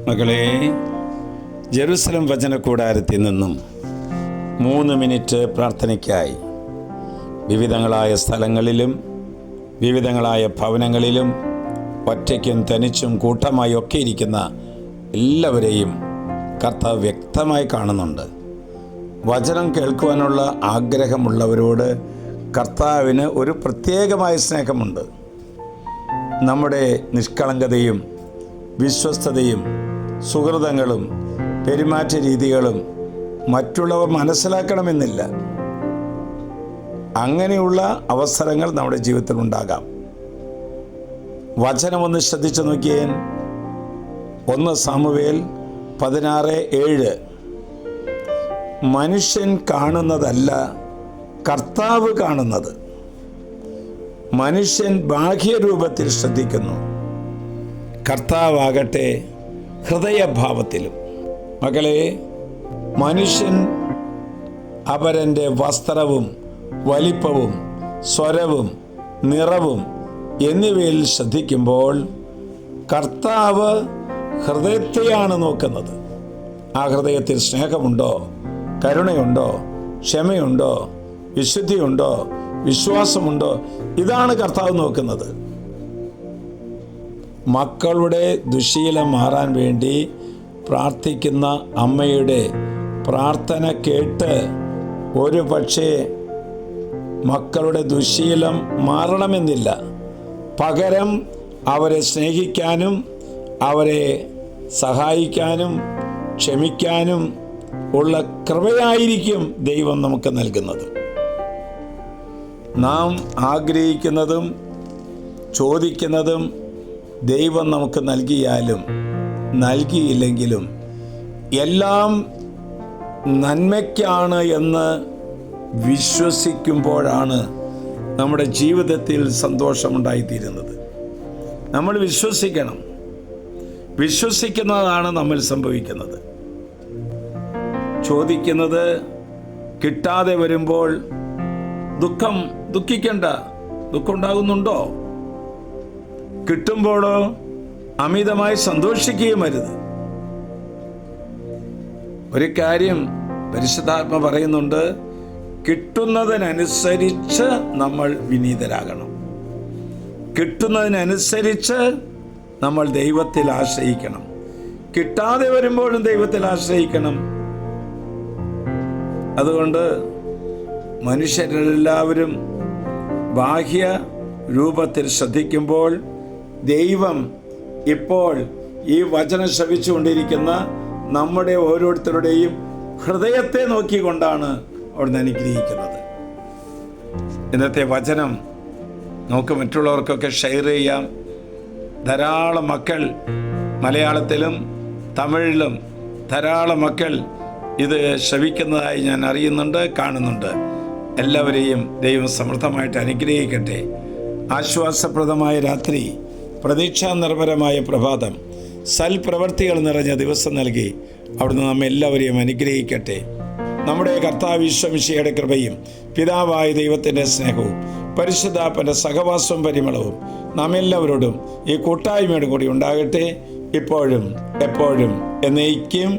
മകളെ, ജെറുസലം വചനകൂടാരത്തിൽ നിന്നും 3 മിനിറ്റ് പ്രാർത്ഥനയ്ക്കായി വിവിധങ്ങളായ സ്ഥലങ്ങളിലും വിവിധങ്ങളായ ഭവനങ്ങളിലും ഒറ്റയ്ക്കും തനിച്ചും കൂട്ടമായി ഒക്കെ ഇരിക്കുന്ന എല്ലാവരെയും കർത്താവ് വ്യക്തമായി കാണുന്നുണ്ട്. വചനം കേൾക്കുവാനുള്ള ആഗ്രഹമുള്ളവരോട് കർത്താവിന് ഒരു പ്രത്യേകമായ സ്നേഹമുണ്ട്. നമ്മുടെ നിഷ്കളങ്കതയും വിശ്വസ്തതയും സുഹൃതങ്ങളും പെരുമാറ്റ രീതികളും മറ്റുള്ളവർ മനസ്സിലാക്കണമെന്നില്ല. അങ്ങനെയുള്ള അവസരങ്ങൾ നമ്മുടെ ജീവിതത്തിൽ ഉണ്ടാകാം. വചനമൊന്ന് ശ്രദ്ധിച്ചു നോക്കിയേ. 1 സാമുവേൽ 16:7. മനുഷ്യൻ കാണുന്നതല്ല കർത്താവ് കാണുന്നത്. മനുഷ്യൻ ബാഹ്യരൂപത്തിൽ ശ്രദ്ധിക്കുന്നു, കർത്താവാകട്ടെ ഹൃദയഭാവത്തിലും. മകളെ, മനുഷ്യൻ അവരൻ്റെ വസ്ത്രവും വലിപ്പവും സ്വരവും നിറവും എന്നിവയിൽ ശ്രദ്ധിക്കുമ്പോൾ കർത്താവ് ഹൃദയത്തെയാണ് നോക്കുന്നത്. ആ ഹൃദയത്തിൽ സ്നേഹമുണ്ടോ, കരുണയുണ്ടോ, ക്ഷമയുണ്ടോ, വിശുദ്ധിയുണ്ടോ, വിശ്വാസമുണ്ടോ? ഇതാണ് കർത്താവ് നോക്കുന്നത്. മക്കളുടെ ദുശ്ശീലം മാറാൻ വേണ്ടി പ്രാർത്ഥിക്കുന്ന അമ്മയുടെ പ്രാർത്ഥന കേട്ട് ഒരു പക്ഷേ മക്കളുടെ ദുശ്ശീലം മാറണമെന്നില്ല. പകരം അവരെ സ്നേഹിക്കാനും അവരെ സഹായിക്കാനും ക്ഷമിക്കാനും ഉള്ള കൃപയായിരിക്കും ദൈവം നമുക്ക് നൽകുന്നത്. നാം ആഗ്രഹിക്കുന്നതും ചോദിക്കുന്നതും ദൈവം നമുക്ക് നൽകിയാലും നൽകിയില്ലെങ്കിലും എല്ലാം നന്മയ്ക്കാണ് എന്ന് വിശ്വസിക്കുമ്പോഴാണ് നമ്മുടെ ജീവിതത്തിൽ സന്തോഷമുണ്ടായിത്തീരുന്നത്. നമ്മൾ വിശ്വസിക്കണം. വിശ്വസിക്കുന്നതാണ് നമ്മൾ സംഭവിക്കുന്നത്. ചോദിക്കുന്നത് കിട്ടാതെ വരുമ്പോൾ ദുഃഖിക്കണ്ട. ദുഃഖം ഉണ്ടാകുന്നുണ്ടോ? കിട്ടുമ്പോഴോ അമിതമായി സന്തോഷിക്കുകയും അരുത്. ഒരു കാര്യം പരിശുദ്ധാത്മ പറയുന്നുണ്ട്, കിട്ടുന്നതിനനുസരിച്ച് നമ്മൾ വിനീതരാകണം. കിട്ടുന്നതിനനുസരിച്ച് നമ്മൾ ദൈവത്തിൽ ആശ്രയിക്കണം. കിട്ടാതെ വരുമ്പോഴും ദൈവത്തിൽ ആശ്രയിക്കണം. അതുകൊണ്ട് മനുഷ്യരെല്ലാവരും ബാഹ്യ രൂപത്തിൽ ശ്രദ്ധിക്കുമ്പോൾ ദൈവം ഇപ്പോൾ ഈ വചനം ശ്രവിച്ചുകൊണ്ടിരിക്കുന്ന നമ്മുടെ ഓരോരുത്തരുടെയും ഹൃദയത്തെ നോക്കിക്കൊണ്ടാണ് അവിടുന്ന് അനുഗ്രഹിക്കുന്നത്. ഇന്നത്തെ വചനം നമുക്ക് മറ്റുള്ളവർക്കൊക്കെ ഷെയർ ചെയ്യാം. ധാരാളം മക്കൾ മലയാളത്തിലും തമിഴിലും ധാരാളം മക്കൾ ഇത് ശ്രവിക്കുന്നതായി ഞാൻ അറിയുന്നുണ്ട്, കാണുന്നുണ്ട്. എല്ലാവരെയും ദൈവം സമൃദ്ധമായിട്ട് അനുഗ്രഹിക്കട്ടെ. ആശ്വാസപ്രദമായ രാത്രി, പ്രതീക്ഷാ നിർഭരമായ പ്രഭാതം, സൽപ്രവർത്തികൾ നിറഞ്ഞ ദിവസം നൽകി അവിടുന്ന് നമ്മെ എല്ലാവരെയും അനുഗ്രഹിക്കട്ടെ. നമ്മുടെ കർത്താവ് ഈശോമിശിഹായുടെ കൃപയും പിതാവായ ദൈവത്തിൻ്റെ സ്നേഹവും പരിശുദ്ധാത്മാവിന്റെ സഹവാസവും പരിമളവും നാം എല്ലാവരോടും ഈ കൂട്ടായ്മയോടും കൂടി ഉണ്ടാകട്ടെ, ഇപ്പോഴും എപ്പോഴും എന്നേക്കും.